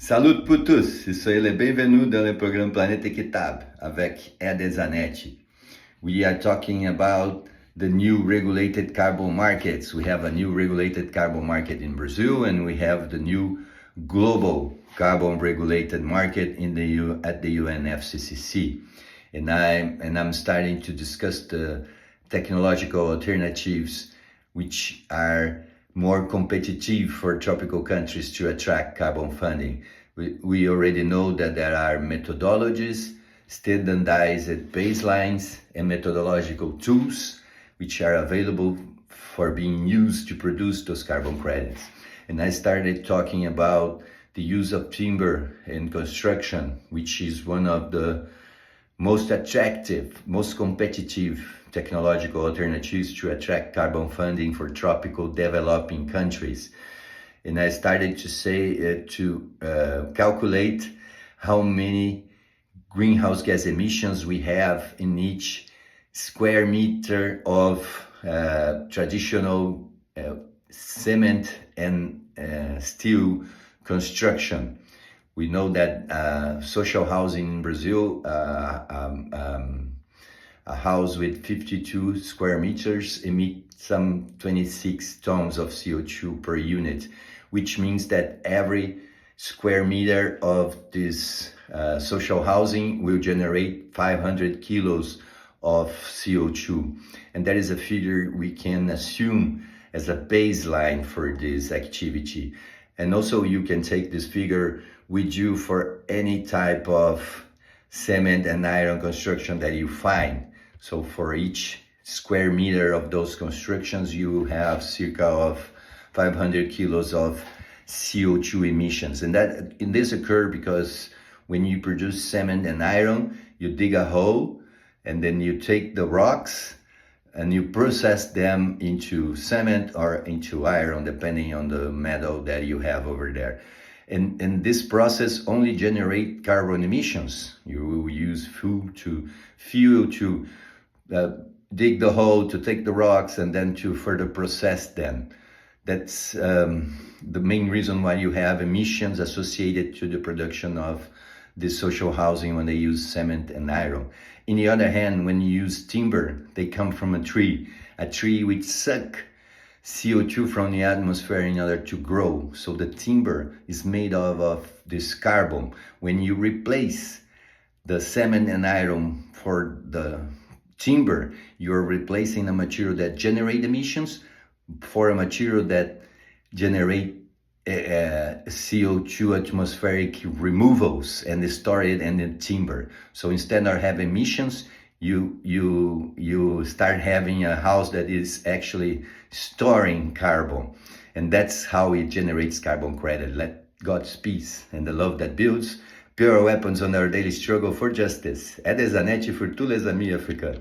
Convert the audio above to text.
Salut pour tous, soyez les bienvenus dans le programme Planète Équitable avec Ed Zanetti. We are talking about the new regulated carbon markets. We have a new regulated carbon market in Brazil, and we have the new global carbon regulated market at the UNFCCC. And I'm starting to discuss the technological alternatives which are more competitive for tropical countries to attract carbon funding. We already know that there are methodologies, standardized baselines, and methodological tools which are available for being used to produce those carbon credits. And I started talking about the use of timber in construction, which is one of the most attractive, most competitive technological alternatives to attract carbon funding for tropical developing countries. And I started to say to calculate how many greenhouse gas emissions we have in each square meter of traditional cement and steel construction. We know that social housing in Brazil, a house with 52 square meters emit some 26 tons of CO2 per unit, which means that every square meter of this social housing will generate 500 kilos of CO2. And that is a figure we can assume as a baseline for this activity. And also you can take this figure with you for any type of cement and iron construction that you find. So for each square meter of those constructions, you have circa of 500 kilos of CO2 emissions. And this occur because when you produce cement and iron, you dig a hole and then you take the rocks and you process them into cement or into iron, depending on the metal that you have over there. And this process only generate carbon emissions. You will use fuel to dig the hole, to take the rocks, and then to further process them. That's the main reason why you have emissions associated to the production of this social housing when they use cement and iron. On the other hand, when you use timber, they come from a tree which suck CO2 from the atmosphere in order to grow. So the timber is made of this carbon. When you replace the cement and iron for the timber, you're replacing a material that generate emissions for a material that generate CO2 atmospheric removals and store it in the timber. So instead of having emissions, you start having a house that is actually storing carbon. And that's how it generates carbon credit. Let God's peace and the love that builds pure weapons on our daily struggle for justice. Ed Zanetti for tous les amis africains.